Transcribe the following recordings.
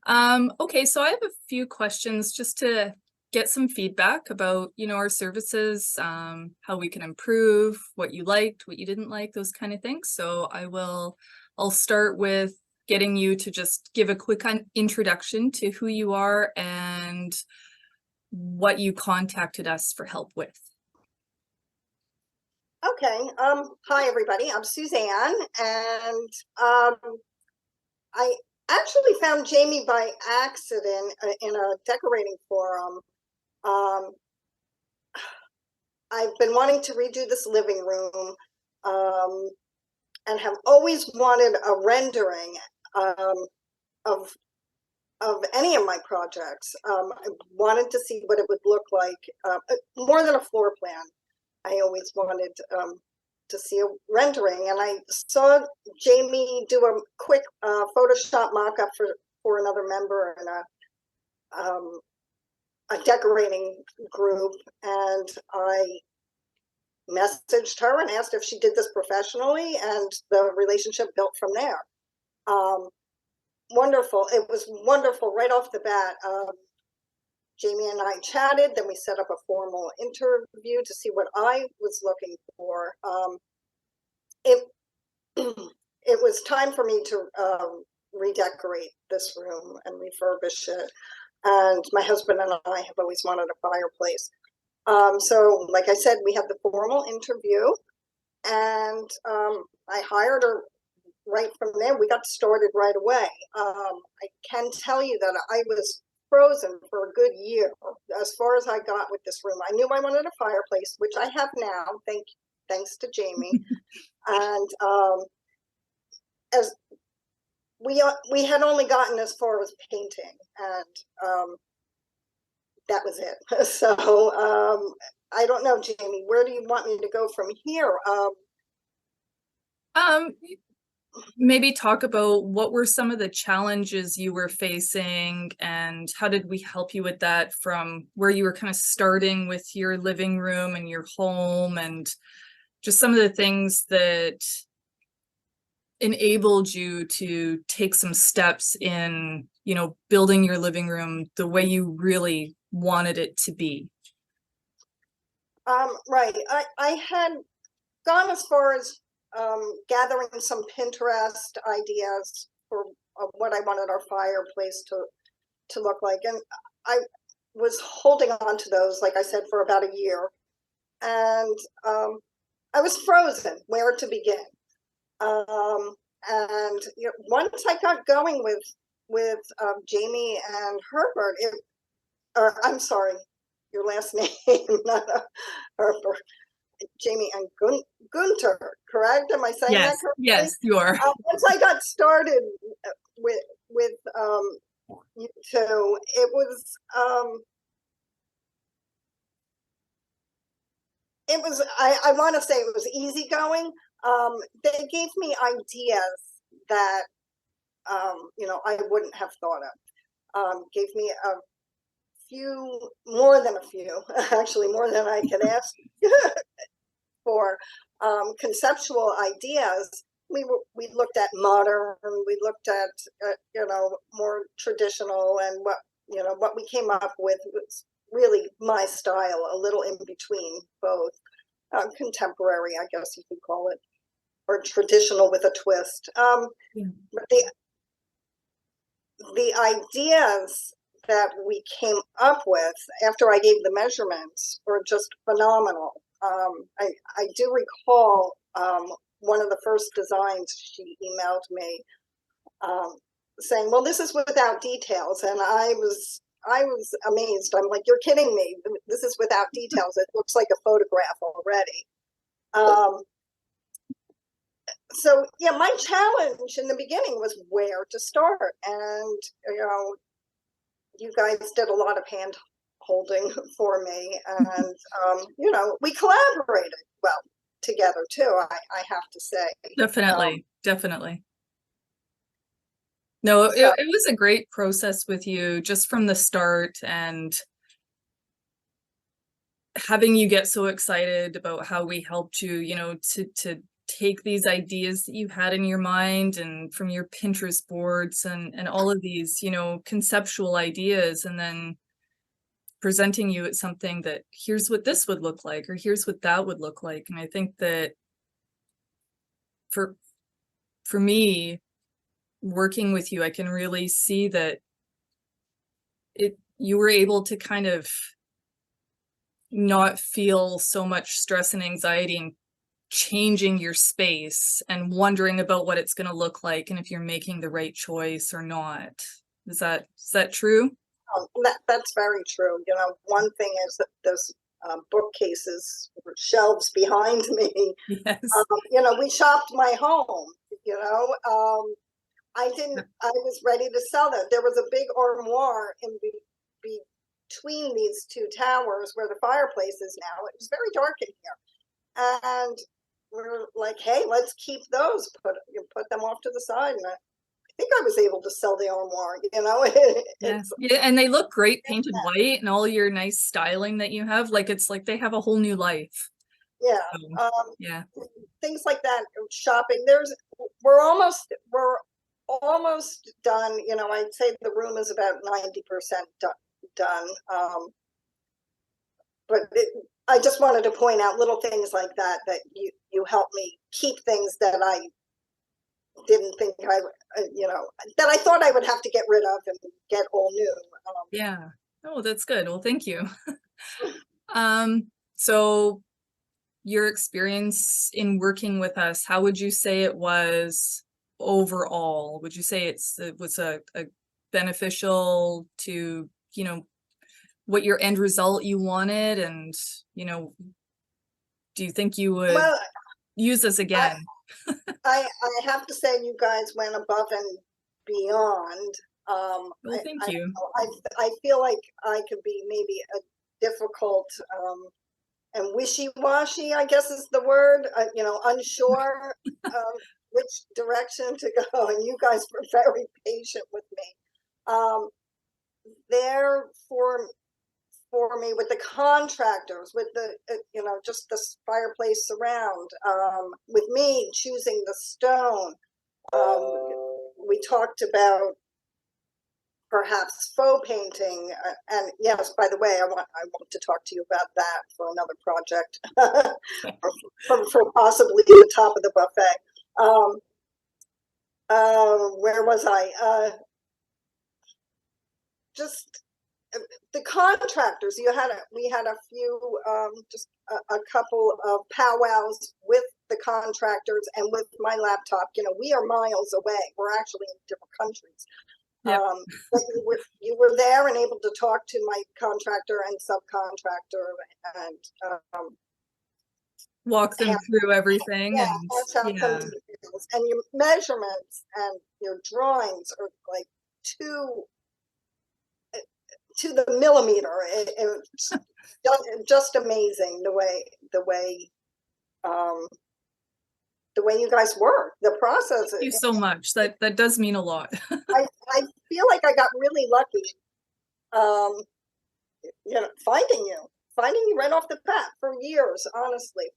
Okay, so I have a few questions just to get some feedback about, our services, how we can improve, what you liked, what you didn't like, those kind of things. I'll start with getting you to just give a quick introduction to who you are and what you contacted us for help with. Okay. Hi everybody. I'm Suzanne, and I actually found Jamie by accident in a decorating forum. Um, I've been wanting to redo this living room, and have always wanted a rendering um, of any of my projects. I wanted to see what it would look like, more than a floor plan. I always wanted to see a rendering, and I saw Jamie do a quick Photoshop mock-up for another member in a decorating group, and I messaged her and asked if she did this professionally, and the relationship built from there. Wonderful. It was wonderful right off the bat. Jamie and I chatted, then we set up a formal interview to see what I was looking for. It it was time for me to redecorate this room and refurbish it. And my husband and I have always wanted a fireplace. So like I said, we had the formal interview, and I hired her right from there. We got started right away. I can tell you that I was frozen for a good year as far as I got with this room. I knew I wanted a fireplace, which I have now, thanks to Jamie. And as we had only gotten as far as painting, and that was it. So I don't know, Jamie, where do you want me to go from here? Maybe talk about what were some of the challenges you were facing and how did we help you with that from where you were kind of starting with your living room and your home, and just some of the things that enabled you to take some steps in, building your living room the way you really wanted it to be. Right. I had gone as far as gathering some Pinterest ideas for what I wanted our fireplace to look like, and I was holding on to those, like I said, for about a year, and I was frozen where to begin. And once I got going with Jamie and Herbert, or I'm sorry, your last name, not Herbert. Jamie and Gunter, correct? Am I saying that correctly? Yes, you are. Once I got started with you two, it was I want to say it was easygoing. They gave me ideas that I wouldn't have thought of. Gave me a few, more than a few, actually more than I could ask for conceptual ideas. We looked at modern, we looked at more traditional, and what we came up with was really my style, a little in between both. Contemporary, I guess you could call it, or traditional with a twist. But the ideas that we came up with after I gave the measurements were just phenomenal. I do recall one of the first designs she emailed me saying, well, this is without details. And I was amazed. I'm like, you're kidding me. This is without details. It looks like a photograph already. So yeah, my challenge in the beginning was where to start. And, you guys did a lot of hand holding for me, and we collaborated well together too, I have to say. Definitely. No, it was a great process with you just from the start, and having you get so excited about how we helped you, to take these ideas that you had in your mind and from your Pinterest boards and all of these, you know, conceptual ideas, and then presenting you at something that here's what this would look like, or here's what that would look like. And I think that for me, working with you, I can really see that you were able to kind of not feel so much stress and anxiety and changing your space and wondering about what it's going to look like and if you're making the right choice or not. Is that true? Oh, that's very true. You know, one thing is that there's bookcases or shelves behind me. Yes. You know, we shopped my home, you know. I was ready to sell it. There was a big armoire in between these two towers where the fireplace is now. It was very dark in here. And we're like, hey, let's keep those, put them off to the side. And I think I was able to sell the armoire, you know. Yeah, and they look great painted white, and all your nice styling that you have, like it's like they have a whole new life. Yeah. So, yeah. Things like that, shopping. We're almost done. You know, I'd say the room is about 90% done. But I just wanted to point out little things like that you help me keep things that I didn't think you know, that I thought I would have to get rid of and get all new. Yeah. Oh, that's good. Well, thank you. So your experience in working with us, how would you say it was overall? Would you say it was a beneficial to, you know, what your end result you wanted? And, you know, do you think you would use this again? I have to say you guys went above and beyond. Well, thank you. I feel like I could be maybe a difficult and wishy-washy, I guess is the word, you know, unsure which direction to go, and you guys were very patient with me. There for me with the contractors, with the you know, just the fireplace surround, with me choosing the stone. We talked about perhaps faux painting, and yes, by the way, I want to talk to you about that for another project, for possibly the top of the buffet. Where was I? Just the contractors. We had a few, just a couple of powwows with the contractors and with my laptop. You know, we are miles away. We're actually in different countries. Yep. But you were there and able to talk to my contractor and subcontractor and walk them through everything. Yeah, and and your measurements and your drawings are like to the millimeter. It's just amazing the way you guys work, the process. Thank you so much. That does mean a lot. I feel like I got really lucky, you know, finding you right off the bat. For years, honestly,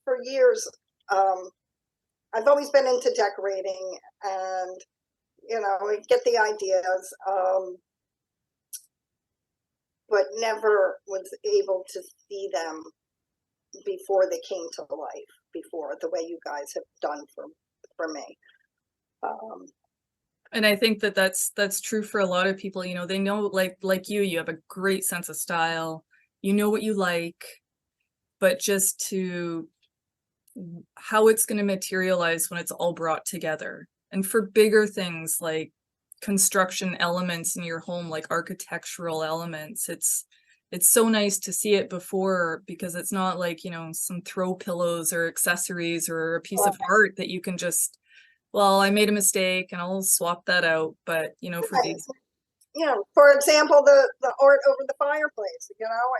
for years, I've always been into decorating, and you know, I get the ideas, but never was able to see them before they came to life, before the way you guys have done for me. And I think that that's true for a lot of people. You know, they know, like you have a great sense of style, you know what you like, but just to how it's going to materialize when it's all brought together. And for bigger things like construction elements in your home, like architectural elements, it's so nice to see it before, because it's not like, you know, some throw pillows or accessories or a piece of art that you can just, well, I made a mistake and I'll swap that out. But, you know, for these, you know, for example, the art over the fireplace, you know,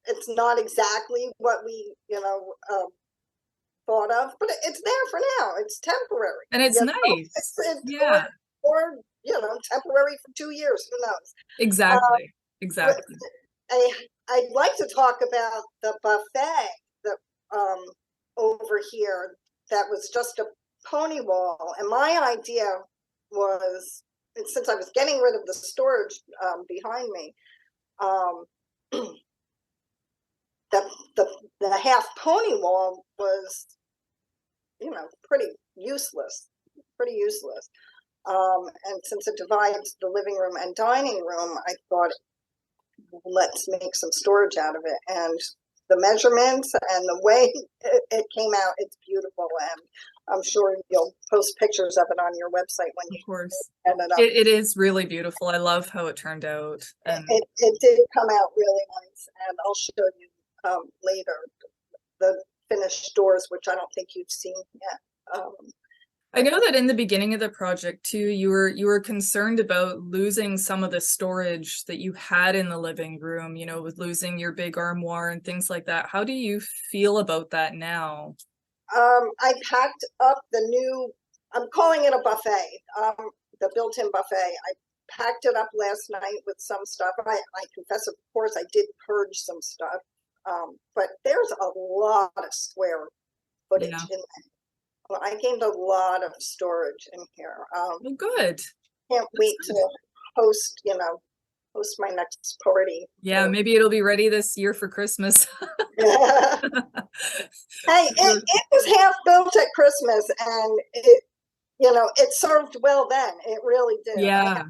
it's not exactly what we, you know, thought of, but it's there for now. It's temporary. And it's nice. It's yeah. Or, you know, temporary for 2 years. Who knows? Exactly. Exactly. I'd like to talk about the buffet that over here. that was just a pony wall. And my idea was, and since I was getting rid of the storage behind me, the half pony wall was, you know, pretty useless. And since it divides the living room and dining room, I thought, let's make some storage out of it. And the measurements and the way it came out, it's beautiful. And I'm sure you'll post pictures of it on your website when you Of course. end it up. It is really beautiful. I love how it turned out. And It did come out really nice, and I'll show you later the finished doors, which I don't think you've seen yet. I know that in the beginning of the project too, you were concerned about losing some of the storage that you had in the living room, you know, with losing your big armoire and things like that. How do you feel about that now? I packed up the new, I'm calling it a buffet, the built-in buffet. I packed it up last night with some stuff. I confess, of course, I did purge some stuff, but there's a lot of square footage in there. Well, I gained a lot of storage in here. Oh, good. Can't wait to host my next party. Yeah, maybe it'll be ready this year for Christmas. Hey, it was half built at Christmas, and it served well then. It really did. Yeah.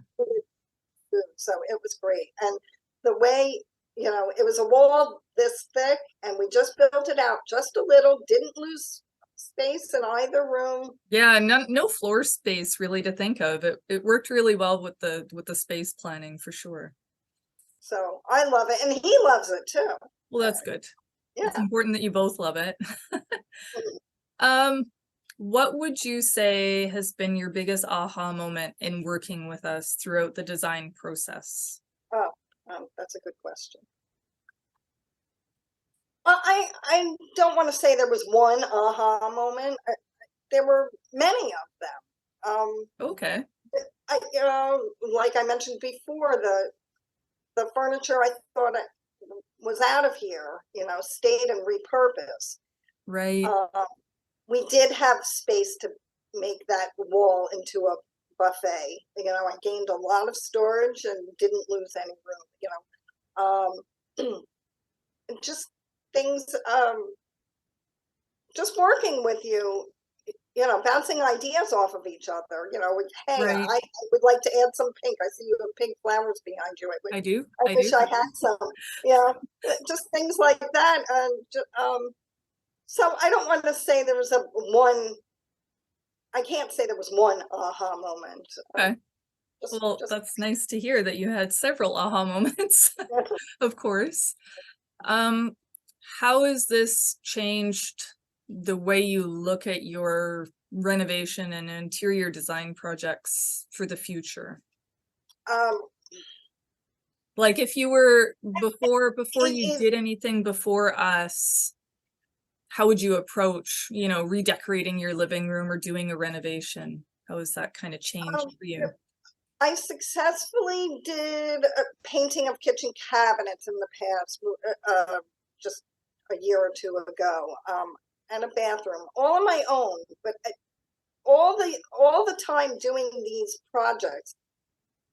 So it was great. And the way, it was a wall this thick, and we just built it out just a little, didn't lose space in either room. Yeah, no floor space really to think of. It worked really well with the space planning for sure. So I love it, and he loves it too. Well, that's good. Yeah. It's important that you both love it. What would you say has been your biggest aha moment in working with us throughout the design process? Oh, that's a good question. I don't want to say there was one aha moment. There were many of them. Okay. Like I mentioned before, the furniture I thought was out of here, stayed and repurposed. Right. We did have space to make that wall into a buffet. I gained a lot of storage and didn't lose any room. Just things, just working with you, bouncing ideas off of each other, hey, right. I would like to add some pink. I see you have pink flowers behind you. I do. I wish I had some, just things like that. And so I don't want to say there was I can't say there was one aha moment. Okay. Well, that's nice to hear that you had several aha moments, of course. How has this changed the way you look at your renovation and interior design projects for the future? Like if you were before you did anything before us, how would you approach, redecorating your living room or doing a renovation? How has that kind of changed for you? I successfully did a painting of kitchen cabinets in the past, just a year or two ago, and a bathroom, all on my own. But all the time doing these projects,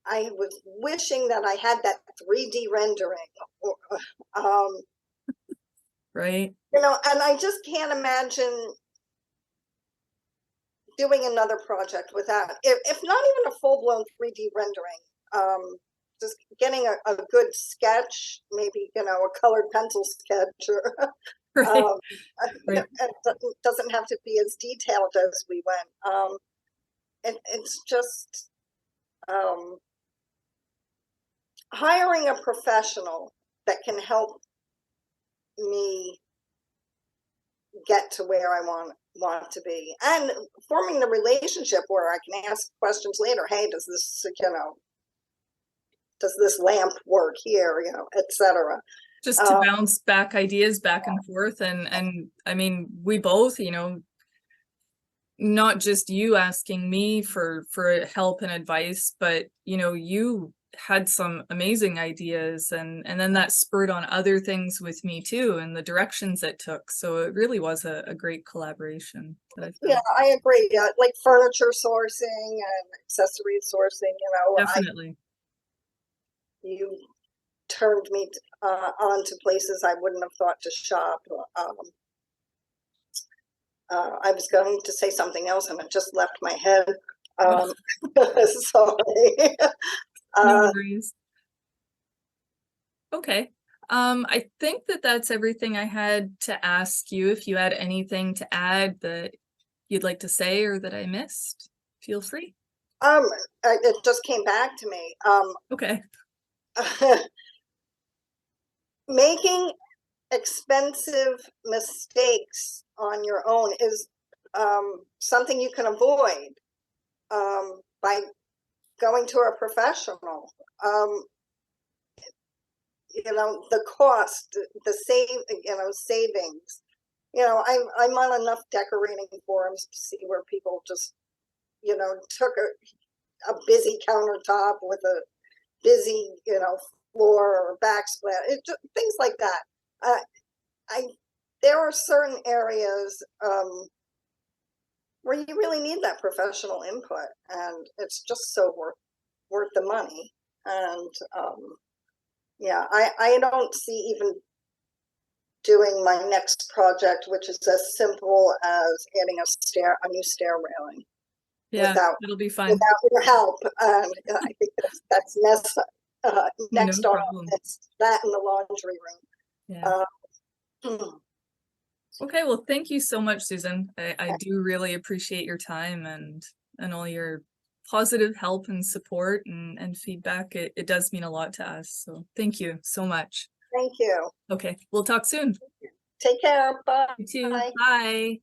I was wishing that I had that 3D rendering, right? And I just can't imagine doing another project without, if not even a full-blown 3D rendering, just getting a good sketch, maybe, a colored pencil sketch, or right. it doesn't have to be as detailed as we went. And it's just hiring a professional that can help me get to where I want to be, and forming the relationship where I can ask questions later. Hey, does this lamp work here, etc. Just to bounce back ideas back and forth. And I mean, we both, not just you asking me for help and advice, but, you had some amazing ideas, and then that spurred on other things with me too, and the directions it took. So it really was a great collaboration that I Yeah, felt. I agree. Like furniture sourcing and accessory sourcing, Definitely. you turned me on to places I wouldn't have thought to shop. I was going to say something else and it just left my head. Oh, Sorry. no Uh, worries. Okay. I think that that's everything I had to ask you. If you had anything to add that you'd like to say or that I missed, feel free. um, it just came back to me. Okay. Making expensive mistakes on your own is something you can avoid by going to a professional. The cost, the savings. I'm on enough decorating forums to see where people just, took a busy countertop with a busy, floor or backsplash, things like that. I There are certain areas where you really need that professional input, and it's just so worth the money. And yeah, I don't see even doing my next project, which is as simple as adding a new stair railing Yeah, without it'll be fun. your help. And I think that's No next on our problem. list. That in the laundry Yeah. room. Okay, well, thank you so much, Susan. I do really appreciate your time and all your positive help and support and feedback. It does mean a lot to us. So thank you so much. Thank you. Okay, we'll talk soon. Take care. Bye. You too. Bye.